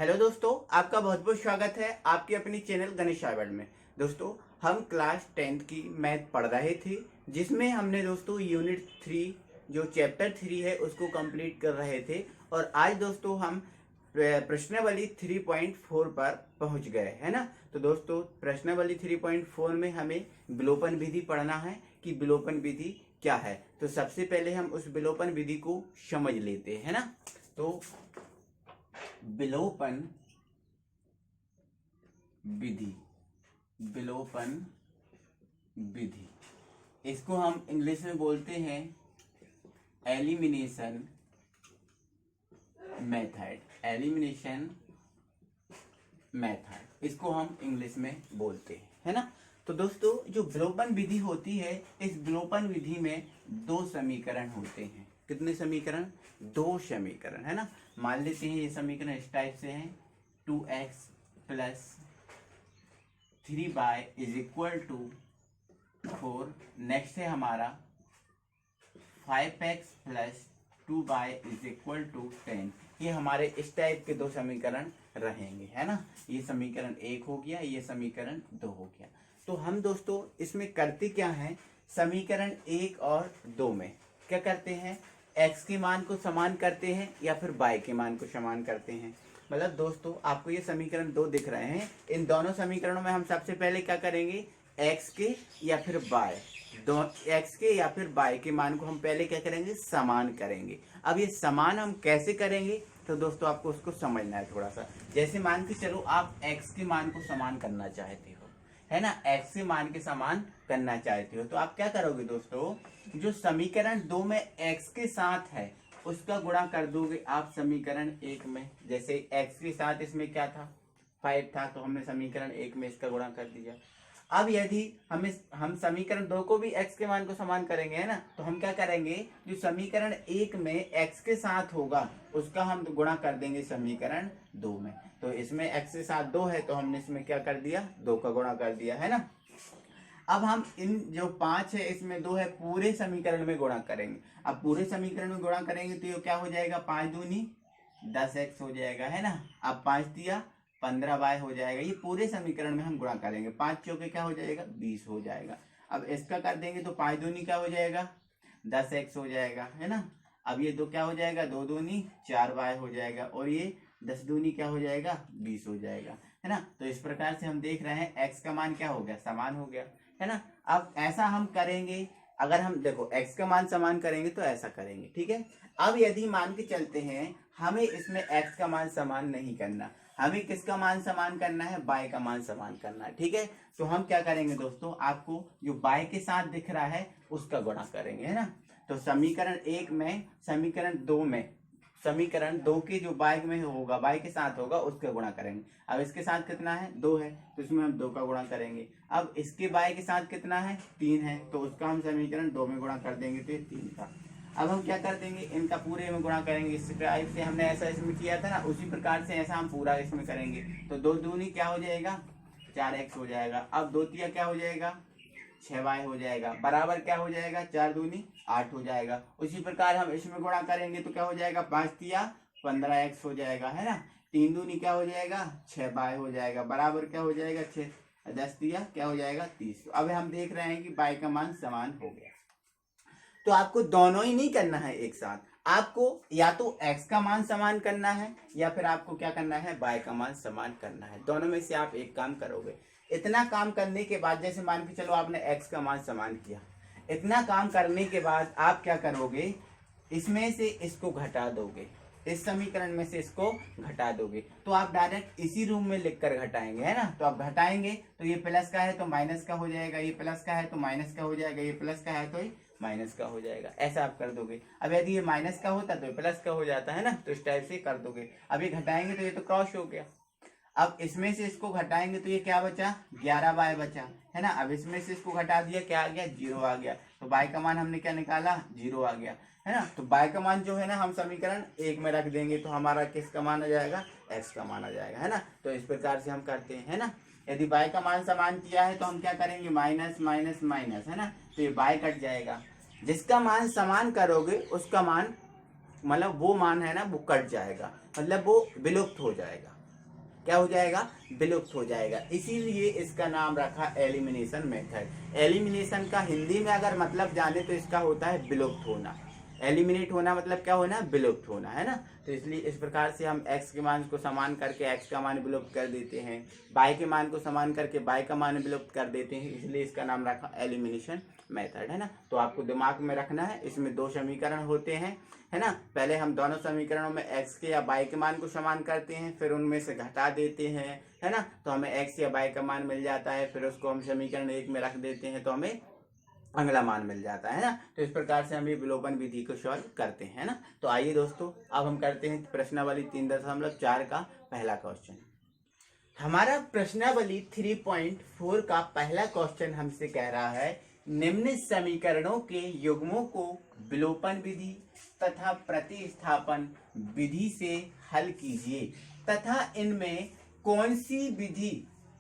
Hello दोस्तों, आपका बहुत बहुत स्वागत है आपकी अपनी चैनल गणेश वर्ल्ड में। दोस्तों, हम क्लास 10th की मैथ पढ़ रहे थे, जिसमें हमने दोस्तों यूनिट 3 जो चैप्टर 3 है उसको कंप्लीट कर रहे थे। और आज दोस्तों हम प्रश्नावली 3.4 पर पहुंच गए है ना। तो दोस्तों, प्रश्नावली 3.4 में हमें विलोपन विधि पढ़ना है कि विलोपन विधि क्या है। तो सबसे पहले हम उस विलोपन विधि को समझ लेते हैं ना। तो विलोपन विधि, विलोपन विधि, इसको हम इंग्लिश में बोलते हैं एलिमिनेशन मेथड। एलिमिनेशन मेथड इसको हम इंग्लिश में बोलते हैं, है ना। तो दोस्तों, जो विलोपन विधि होती है, इस विलोपन विधि में दो समीकरण होते हैं। कितने समीकरण? दो समीकरण, है ना। मान लेते हैं ये समीकरण इस टाइप से है, 2x plus 3y is equal to 4। Next है हमारा 5x plus 2y is equal to 10। ये हमारे इस टाइप के दो समीकरण रहेंगे, है ना। ये समीकरण 1 हो गया, ये समीकरण 2 हो गया। तो हम दोस्तों इसमें करते क्या है, समीकरण 1 और 2 में क्या करते हैं, x के मान को समान करते हैं या फिर y के मान को समान करते हैं। मतलब दोस्तों, आपको ये समीकरण 2 दिख रहे हैं, इन दोनों समीकरणों में हम सबसे पहले क्या करेंगे, x के या फिर y, x के या फिर y के मान को हम पहले क्या करेंगे, समान करेंगे। अब ये समान हम कैसे करेंगे, तो दोस्तों आपको उसको समझना है थोड़ा सा। जैसे मान के चलो आप x के मान को समान करना चाहते हो, है ना, x के मान के समान करना चाहते हो, तो आप क्या करोगे दोस्तों, जो समीकरण 2 में x के साथ है उसका गुणा कर दोगे आप समीकरण 1 में। जैसे x के साथ इसमें क्या था, 5 था, तो हमने समीकरण 1 में इसका गुणा कर दिया। अब यदि हम समीकरण 2 को भी x के मान को समान करेंगे, है ना, तो हम क्या करेंगे, जो समीकरण 1 में x के साथ होगा उसका हम गुणा कर देंगे समीकरण 2 में। तो इसमें x के साथ 2 है, तो हमने इसमें क्या कर दिया, 2 का गुणा कर दिया, है ना। अब हम इन जो 5 है इसमें 2 है, पूरे समीकरण में गुणा करेंगे। अब पूरे समीकरण में गुणा करेंगे तो ये क्या हो जाएगा, 5 दूनी 10x हो जाएगा, है ना। अब 5 दिया 15y हो जाएगा। ये पूरे समीकरण में हम गुणा करेंगे, 5 चौके क्या हो जाएगा, 20 हो जाएगा। अब इसका कर देंगे तो 5 दूनी क्या हो जाएगा, 10x हो जाएगा, है ना। अब ये 2 क्या हो जाएगा, 2 दूनी 4y हो जाएगा, और ये 10 दूनी क्या हो जाएगा, 20 हो जाएगा, है ना। तो इस प्रकार से हम देख रहे हैं x का मान क्या हो गया, समान हो गया, है ना। अब ऐसा हम करेंगे, अगर हम देखो x का मान समान करेंगे तो ऐसा करेंगे, ठीक है। अब यदि मान के चलते हैं हमें इसमें x का मान समान नहीं करना, हमें किसका मान समान करना है, y का मान समान करना है, ठीक है। तो हम क्या करेंगे दोस्तों, आपको जो y के साथ दिख रहा है उसका गुणा करेंगे, है ना। तो समीकरण 1 में समीकरण 2 में, समीकरण 2 के जो y में होगा, y के साथ होगा उसका गुणा करेंगे। अब इसके साथ कितना है, 2 है, तो इसमें हम 2 का गुणा करेंगे। अब इसके y के साथ कितना है, 3 है, तो उसका हम समीकरण 2 में गुणा कर देंगे, तो ये 3 का। अब हम क्या कर देंगे, इनका पूरे में गुणा करेंगे। इस टाइप से हमने ऐसा इसमें किया था ना, उसी प्रकार से ऐसा हम पूरा इसमें करेंगे। तो 2 दूनी क्या हो जाएगा, 4x हो जाएगा। अब 2 तिया क्या हो जाएगा, 6y हो जाएगा, बराबर क्या हो जाएगा, 4 दूनी 8 हो जाएगा। उसी प्रकार हम इसमें गुणा करेंगे तो क्या हो जाएगा, 5 तिया 15x हो जाएगा, है ना। 3 दूनी क्या हो जाएगा, 6y हो जाएगा, बराबर क्या हो जाएगा, 6 10 तिया क्या हो जाएगा, 30। अब हम देख रहे हैं कि y का मान समान हो गया। तो आपको दोनों ही नहीं करना है एक साथ, आपको या तो x का मान समान करना है या फिर आपको क्या करना है, y का मान समान करना है। दोनों में से आप एक काम करोगे। इतना काम करने के बाद, जैसे मान के चलो आपने x का मान समान किया, इतना काम करने के बाद आप क्या करोगे, इसमें से इसको घटा दोगे, इस समीकरण में से इसको घटा दोगे। तो आप डायरेक्ट इसी रूम में लिखकर घटाएंगे, है ना। तो आप घटाएंगे तो ये प्लस का है तो माइनस का हो जाएगा, ये प्लस का है तो माइनस का हो जाएगा, ये प्लस का है तो ये माइनस का हो जाएगा। ऐसा आप कर दोगे। अब यदि ये माइनस का होता तो ये प्लस का हो जाता, है ना। तो इस टाइप से कर दोगे। अब ये घटाएंगे तो ये तो क्रॉस हो गया। अब इसमें से इसको घटाएंगे तो ये क्या बचा, 11y बचा, है ना। अब इसमें से इसको घटा दिया, क्या आ गया, 0 आ गया। तो y का मान हमने क्या निकाला, 0 आ गया, है ना। तो y का मान जो है ना हम समीकरण 1 में रख देंगे, तो हमारा किसका मान आ जाएगा, x का मान आ जाएगा, है ना। तो इस प्रकार से हम करते हैं, है ना। यदि y का मान समान किया है तो हम क्या करेंगे, माइनस माइनस माइनस, है ना। तो ये y कट जाएगा, जिसका मान समान करोगे उसका मान, मतलब वो मान है ना वो कट जाएगा, मतलब वो विलुप्त हो जाएगा। क्या हो जाएगा, विलुप्त हो जाएगा। इसीलिए इसका नाम रखा एलिमिनेशन मेथड। एलिमिनेशन का हिंदी में अगर मतलब जाने तो इसका होता है विलुप्त होना। एलिमिनेट होना मतलब क्या होना, विलुप्त होना, है ना। तो इसलिए इस प्रकार से हम x के मान को समान करके x का मान विलुप्त कर देते हैं, y के मान को समान करके y का मान विलुप्त कर देते हैं, इसलिए इसका नाम रखा एलिमिनेशन मेथड, है ना। तो आपको दिमाग में रखना है, इसमें दो समीकरण होते हैं, है ना। पहले हम दोनों समीकरणों में x के या y के मान को समान करते हैं, फिर उनमें से घटा देते हैं, है ना। तो हमें x या y का मान मिल जाता है, फिर उसको हम समीकरण 1 में रख देते हैं तो हमें अगला मान मिल जाता है ना। तो इस प्रकार से हम ये विलोपन विधि को सॉल्व करते हैं ना। तो आइए दोस्तों अब हम करते हैं प्रश्नावली 3.4 का पहला क्वेश्चन। हमारा प्रश्नावली 3.4 का पहला क्वेश्चन हमसे कह रहा है, निम्न समीकरणों के युग्मों को विलोपन विधि तथा प्रतिस्थापन विधि से हल कीजिए तथा इनमें कौन सी विधि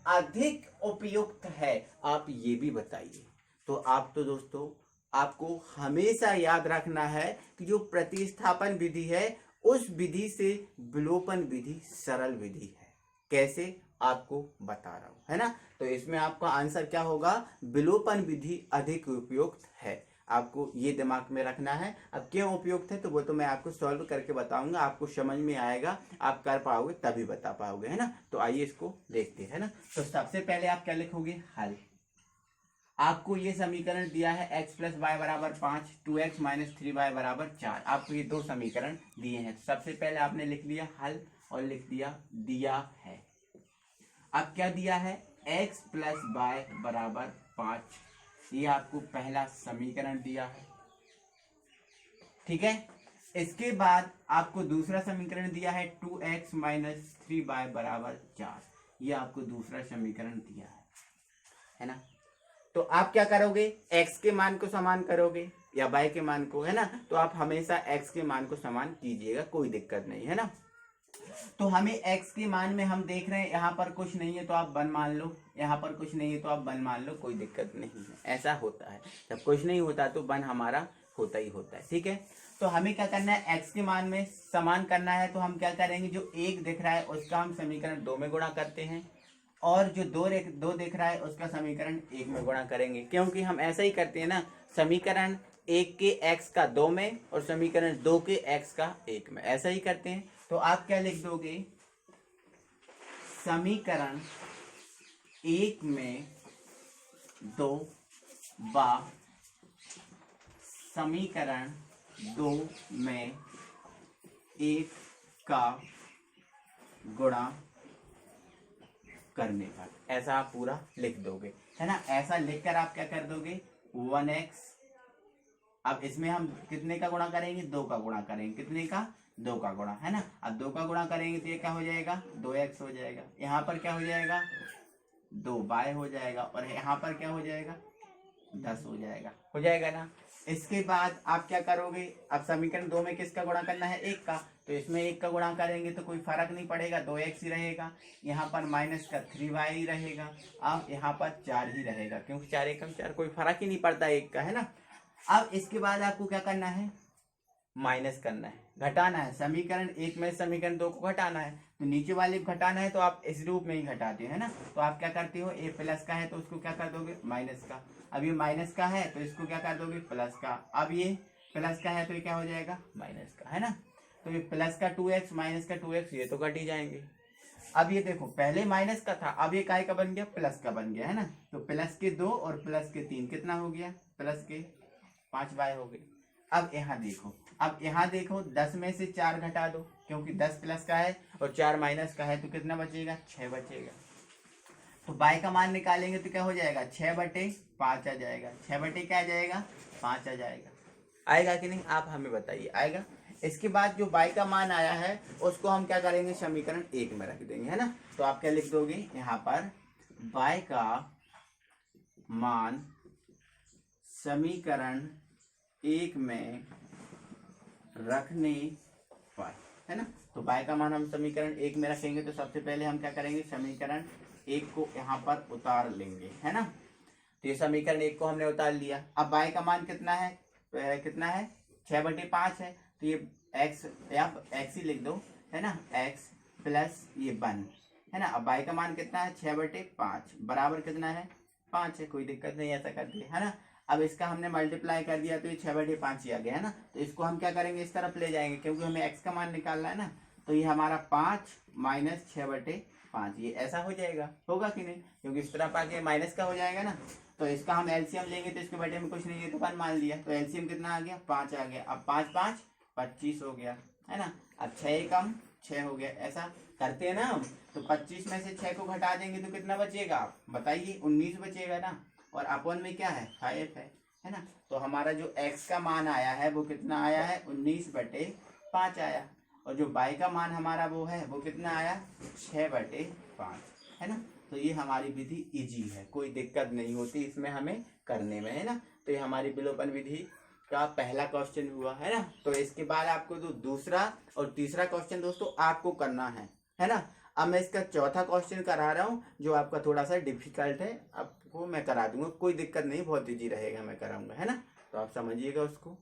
अधिक उपयुक्त है, आप ये भी बताइए। तो दोस्तों आपको हमेशा याद रखना है कि जो प्रतिस्थापन विधि है उस विधि से विलोपन विधि सरल विधि है। कैसे, आपको बता रहा हूं, है ना। तो इसमें आपका आंसर क्या होगा, विलोपन विधि अधिक उपयुक्त है। आपको ये दिमाग में रखना है। अब क्यों उपयुक्त है तो वो तो मैं आपको सॉल्व करके बताऊंगा, आपको समझ में आएगा, आप कर पाओगे तभी बता पाओगे, है ना। तो आइए इसको देखते हैं ना। तो सबसे पहले आप क्या लिखोगे, हल। आपको ये समीकरण दिया है x प्लस वाई बराबर 5, 2x माइनस 3y बराबर 4। आपको ये दो समीकरण दिए हैं। सबसे पहले आपने लिख लिया हल और लिख दिया है। अब क्या दिया है, x प्लस वाई बराबर 5, ये आपको पहला समीकरण दिया है, ठीक है। इसके बाद आपको दूसरा समीकरण दिया है 2x माइनस 3y बराबर 4, ये आपको दूसरा समीकरण दिया है ना। तो आप क्या करोगे, x के मान को समान करोगे या y के मान को, है ना। तो आप हमेशा x के मान को समान कीजिएगा, कोई दिक्कत नहीं, है ना। तो हमें x के मान में हम देख रहे हैं यहाँ पर कुछ नहीं है तो आप 1 मान लो, यहाँ पर कुछ नहीं है तो आप 1 मान लो, कोई दिक्कत नहीं है। ऐसा होता है, जब कुछ नहीं होता तो 1 हमारा होता ही होता है, ठीक है। तो हमें क्या करना है, x के मान में समान करना है। तो हम क्या करेंगे, जो 1 दिख रहा है उसका हम समीकरण 2 में गुणा करते हैं, और जो दो दिख रहा है उसका समीकरण 1 में गुणा करेंगे, क्योंकि हम ऐसा ही करते हैं ना, समीकरण 1 के x का 2 में और समीकरण 2 के x का 1 में, ऐसा ही करते हैं। तो आप क्या लिख दोगे, समीकरण 1 में 2 व समीकरण 2 में 1 का गुणा करने पर, ऐसा आप पूरा लिख दोगे, है ना। ऐसा लिखकर आप क्या कर दोगे, 1x। अब इसमें हम कितने का गुणा करेंगे, 2 का गुणा करेंगे, कितने का, 2 का गुणा, है ना। अब 2 का गुणा करेंगे तो ये क्या हो जाएगा, 2x हो जाएगा। यहाँ पर क्या हो जाएगा, 2y हो जाएगा, और यहाँ पर क्या हो जाएगा, 10 हो जाएगा ना। इसके बाद आप क्या करोगे, अब समीकरण 2 में किसका गुणा करना है, 1 का। तो इसमें 1 का गुणा करेंगे तो कोई फर्क नहीं पड़ेगा, 2x ही रहेगा। यहाँ पर माइनस का 3y ही रहेगा। अब यहाँ पर 4 ही रहेगा, क्योंकि 4 एकम 4, कोई फर्क ही नहीं पड़ता 1 का, है ना। अब इसके बाद आपको क्या करना है, माइनस करना है, घटाना है। समीकरण 1 में समीकरण 2 को घटाना है, तो नीचे वाले को घटाना है तो आप इस रूप में ही घटाते हो, है ना। तो आप क्या करते हो, a प्लस का है तो उसको क्या कर दोगे, माइनस का। अब ये माइनस का है तो इसको क्या कर दोगे, प्लस का। अब ये प्लस का है तो ये क्या हो जाएगा, माइनस का, है ना। तो ये प्लस का 2x माइनस का 2x, ये तो घट ही जाएंगे। अब ये देखो, पहले माइनस का था, अब ये काय का बन गया, प्लस का बन गया, है ना। तो प्लस के 2 और प्लस के 3 कितना हो गया, प्लस के 5y हो गई। अब यहाँ देखो 10 में से 4 घटा दो, क्योंकि 10 प्लस का है और 4 माइनस का है, तो कितना बचेगा, 6 बचेगा। तो y का मान निकालेंगे तो क्या हो जाएगा, 6/5 आ जाएगा। 6 क्या आ जाएगा, 5 आ जाएगा। आएगा कि नहीं, आप हमें बताइए, आएगा। इसके बाद जो y का मान आया है उसको हम क्या करेंगे, समीकरण 1 में रख देंगे, है ना। तो आप क्या लिख दोगे, यहाँ पर y का मान समीकरण 1 में रखने पर, है ना। तो y का मान हम समीकरण 1 में रखेंगे तो सबसे पहले हम क्या करेंगे, समीकरण 1 को यहाँ पर उतार लेंगे, है ना। तो ये समीकरण 1 को हमने उतार लिया। अब y का मान कितना है, 6/5 है, तो ये x, या x ही लिख दो, है ना, x प्लस ये 1, है ना। अब y का मान कितना है 6/5 बराबर कितना है 5 है, कोई दिक्कत नहीं, ऐसा कर दिया है ना। अब इसका हमने मल्टीप्लाई कर दिया तो ये 6/5 ही आ गया है ना। तो इसको हम क्या करेंगे, इस तरफ ले जाएंगे क्योंकि हमें x का मान निकालना है ना। तो ये हमारा 5 माइनस 6/5 ये ऐसा हो जाएगा, होगा कि नहीं, क्योंकि इस तरफ आके माइनस का हो जाएगा ना। तो इसका हम एलसीएम लेंगे तो इसके बटे में कुछ नहीं है तो 1 मान लिया, तो एलसीएम कितना आ गया 5 आ गया। अब 5 5 25 हो गया है ना। अब 6 कम 6 हो गया, ऐसा करते हैं ना हम। तो 25 में से 6 को घटा देंगे तो कितना बचेगा आप बताइए, 19 बचेगा ना। और अपन में क्या है 5 है ना। तो हमारा जो x का मान आया है वो कितना आया है 19/5 आया। और जो y का मान हमारा वो है वो कितना आया 6/5 है ना। तो ये हमारी विधि इजी है, कोई दिक्कत नहीं होती इसमें हमें करने में, है ना। तो ये हमारी विलोपन विधि का पहला क्वेश्चन हुआ, है ना। तो इसके बाद आपको तो दूसरा और तीसरा क्वेश्चन दोस्तों आपको करना है ना। अब मैं इसका चौथा क्वेश्चन करा रहा हूँ जो आपका थोड़ा सा डिफिकल्ट है, आपको मैं करा दूंगा, कोई दिक्कत नहीं, बहुत इजी रहेगा, मैं कराऊंगा, है ना। तो आप समझिएगा उसको।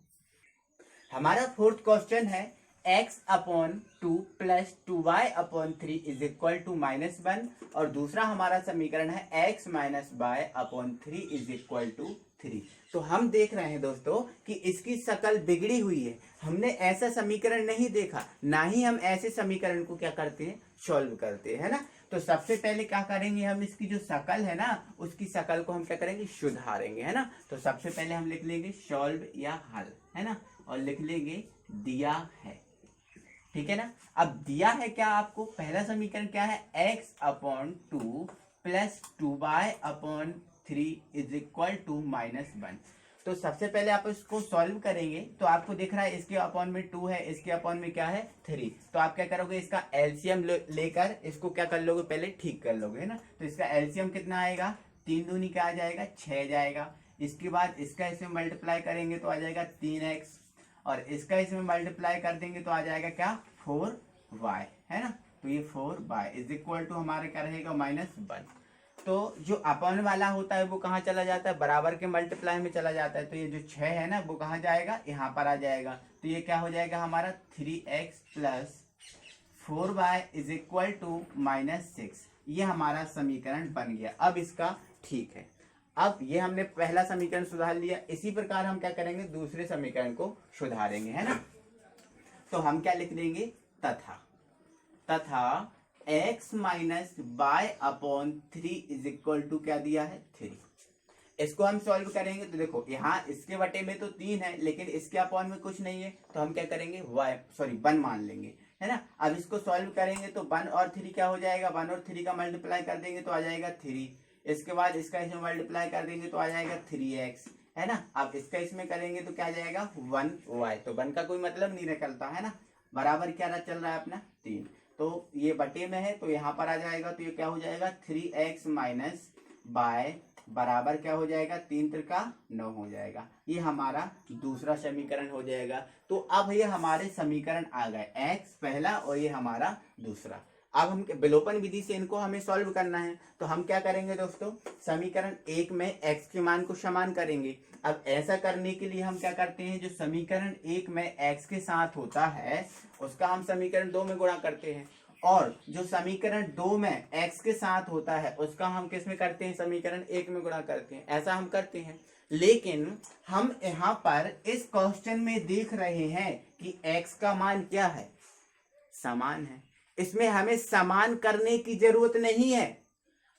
हमारा फोर्थ क्वेश्चन है x/2 + 2y/3 = -1 और दूसरा हमारा समीकरण है x - y/3 = 3। तो हम देख रहे हैं दोस्तों कि इसकी शकल बिगड़ी हुई है, हमने ऐसा समीकरण नहीं देखा, ना ही हम ऐसे समीकरण को क्या करते हैं सॉल्व करते हैं, है ना। तो सबसे पहले क्या करेंगे, हम इसकी जो शकल है ना उसकी शकल को हम क्या करेंगे सुधारेंगे, है ना। तो सबसे पहले हम लिख लेंगे सॉल्व या हल, है ना, और लिख लेंगे दिया है, ठीक है ना। अब दिया है क्या आपको, पहला समीकरण क्या है x/2 + 2y/3 = -1। तो सबसे पहले आप इसको सॉल्व करेंगे तो आपको दिख रहा है इसके अपॉन में 2 है, इसके अपॉन में क्या है 3। तो आप क्या करोगे, इसका एलसीएम लेकर इसको क्या कर लोगे, पहले ठीक कर लोगे, है ना। तो इसका एलसीएम कितना आएगा, 3 दूनी क्या आ जाएगा 6 जाएगा। इसके बाद इसका इसमें मल्टीप्लाई करेंगे तो आ जाएगा 3x और इसका इसमें मल्टीप्लाई कर देंगे तो आ जाएगा क्या 4y, है ना। तो ये 4y = हमारे क्या रहेगा -1। तो जो अपॉन वाला होता है वो कहाँ चला जाता है, बराबर के मल्टीप्लाई में चला जाता है। तो ये जो 6 है ना वो कहाँ जाएगा, यहाँ पर आ जाएगा। तो ये क्या हो जाएगा हमारा 3x + 4y = -6। ये हमारा समीकरण बन गया। अब इसका ठीक है, अब ये हमने पहला समीकरण सुधार लिया, इसी प्रकार हम क्या करेंगे दूसरे समीकरण को सुधारेंगे, है ना। तो हम क्या लिख देंगे, तथा x - y/3 क्या दिया है 3। इसको हम सॉल्व करेंगे तो देखो यहाँ इसके बटे में तो 3 है लेकिन इसके अपॉन में कुछ नहीं है, तो हम क्या करेंगे 1 मान लेंगे, है ना। अब इसको सॉल्व करेंगे तो 1 और 3 क्या हो जाएगा, 1 और 3 का मल्टीप्लाई कर देंगे तो आ जाएगा 3। इसके बाद इसका इसमें मल्टीप्लाई कर देंगे तो आ जाएगा 3x, है ना। अब इसका इसमें करेंगे तो क्या आ जाएगा 1y। तो 1 का कोई मतलब नहीं निकलता, है ना। बराबर क्या चल रहा है अपना 3, तो ये बटे में है तो यहाँ पर आ जाएगा। तो ये क्या हो जाएगा 3x - y बराबर क्या हो जाएगा 3 त्रिका 9 हो जाएगा। ये हमारा दूसरा समीकरण हो जाएगा। तो अब ये हमारे समीकरण आ गए, x पहला और ये हमारा दूसरा। अब हम विलोपन विधि से इनको हमें सॉल्व करना है। तो हम क्या करेंगे दोस्तों, समीकरण 1 में x के मान को समान करेंगे। अब ऐसा करने के लिए हम क्या करते हैं, जो समीकरण 1 में x के साथ होता है उसका हम समीकरण 2 में गुणा करते हैं, और जो समीकरण 2 में x के साथ होता है उसका हम किस में करते हैं, समीकरण 1 में गुणा करते हैं। ऐसा हम करते हैं, लेकिन हम यहाँ पर इस क्वेश्चन में देख रहे हैं कि x का मान क्या है, समान है। इसमें हमें समान करने की जरूरत नहीं है,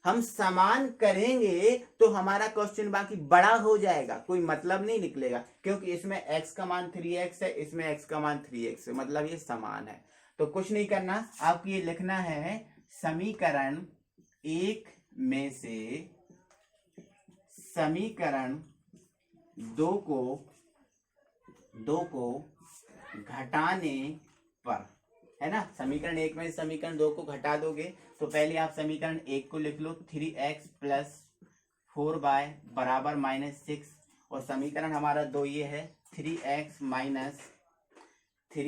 हम समान करेंगे तो हमारा क्वेश्चन बाकी बड़ा हो जाएगा, कोई मतलब नहीं निकलेगा, क्योंकि इसमें x का मान 3x है, इसमें x का मान 3x है, मतलब ये समान है। तो कुछ नहीं करना, आपको ये लिखना है समीकरण 1 में से समीकरण 2 को घटाने पर, है ना। समीकरण 1 में समीकरण 2 को घटा दोगे तो पहले आप समीकरण 1 को लिख लो 3x + 4y बराबर -6, और समीकरण हमारा 2 ये है 3x - y =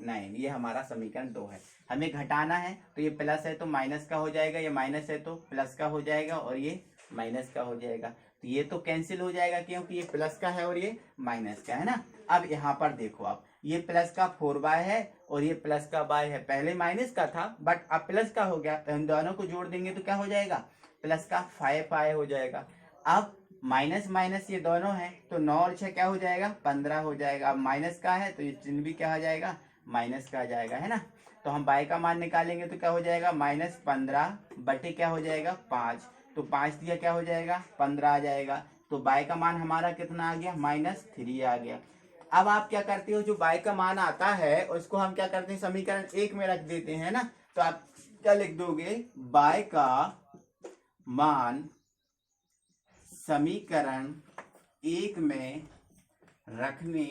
9। ये हमारा समीकरण 2 है। हमें घटाना है तो ये प्लस है तो माइनस का हो जाएगा, ये माइनस है तो प्लस का हो जाएगा, और ये माइनस का हो जाएगा। तो ये तो कैंसिल हो जाएगा क्योंकि ये प्लस का है और ये माइनस का है ना। अब यहाँ पर देखो, आप ये प्लस का 4y है और ये प्लस का y है। पहले माइनस का था बट अब प्लस का हो गया, तो इन दोनों को जोड़ देंगे तो क्या हो जाएगा, प्लस का 5y हो जाएगा। अब माइनस माइनस ये दोनों हैं तो 9 और 6 क्या हो जाएगा, 15 हो जाएगा। अब माइनस का है तो ये चिन्ह भी क्या हो जाएगा, माइनस का आ जाएगा, है ना। तो हम y का मान निकालेंगे तो क्या हो जाएगा, -15 बटे क्या हो जाएगा 5, तो 5 दिया क्या हो जाएगा 15 आ जाएगा। तो y का मान हमारा कितना आ गया, -3 आ गया। अब आप क्या करते हो, जो y का मान आता है उसको हम क्या करते हैं, समीकरण 1 में रख देते हैं ना। तो आप क्या लिख दोगे, y का मान समीकरण 1 में रखने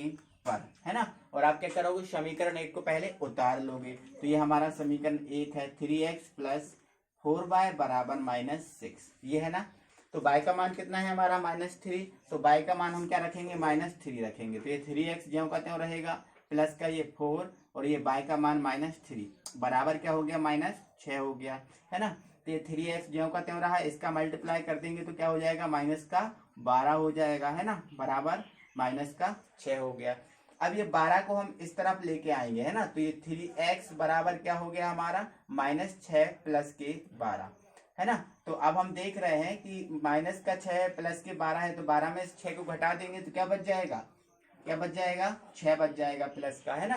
पर, है ना। और आप क्या करोगे, समीकरण 1 को पहले उतार लोगे। तो ये हमारा समीकरण 1 है, 3x + 4y = -6, ये है ना। तो y का मान कितना है हमारा, -3, तो y का मान हम क्या रखेंगे, -3 रखेंगे। तो ये 3x ज्यों का त्यों रहेगा, प्लस का ये 4 और ये y का मान -3 बराबर क्या हो गया, -6 हो गया, है ना। तो ये 3x ज्यों का त्यों रहा, इसका मल्टीप्लाई कर देंगे तो क्या हो जाएगा, -12 हो जाएगा, है ना, बराबर -6 हो गया। अब ये 12 को हम इस तरफ लेके आएंगे, है ना। तो ये 3x बराबर क्या हो गया हमारा, -6 + के 12, है ना। तो अब हम देख रहे हैं कि -6 + के 12 है, तो 12 में 6 को घटा देंगे तो क्या बच जाएगा, क्या बच जाएगा, 6 बच जाएगा प्लस का, है ना।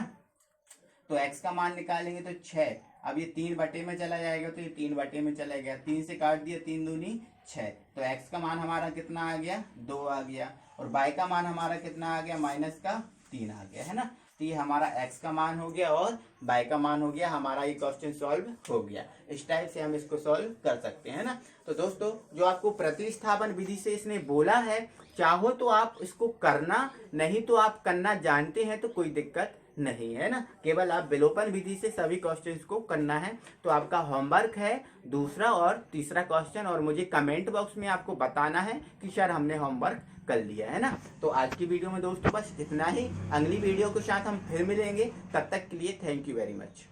तो x का मान निकालेंगे तो 6, अब ये 3 बटे में चला जाएगा तो ये 3 बटे में चला गया, 3 से काट दिया, 3 दूनी 6, तो x का मान हमारा कितना आ गया, 2 आ गया। और y का मान हमारा कितना आ गया, -3 आ गया, है ना। तो ये हमारा x का मान हो गया और y का मान हो गया, हमारा ये क्वेश्चन सॉल्व हो गया। इस टाइप से हम इसको सॉल्व कर सकते हैं ना। तो दोस्तों, जो आपको प्रतिस्थापन विधि से इसने बोला है, चाहो तो आप इसको करना, नहीं तो आप करना जानते हैं तो कोई दिक्कत नहीं, है ना। केवल आप विलोपन विधि से सभी क्वेश्चंस को करना है। तो आपका होमवर्क है दूसरा और तीसरा क्वेश्चन, और मुझे कमेंट बॉक्स में आपको बताना है कि सर हमने होमवर्क कर लिया, है ना। तो आज की वीडियो में दोस्तों बस इतना ही, अगली वीडियो के साथ हम फिर मिलेंगे, तब तक के लिए थैंक यू वेरी मच।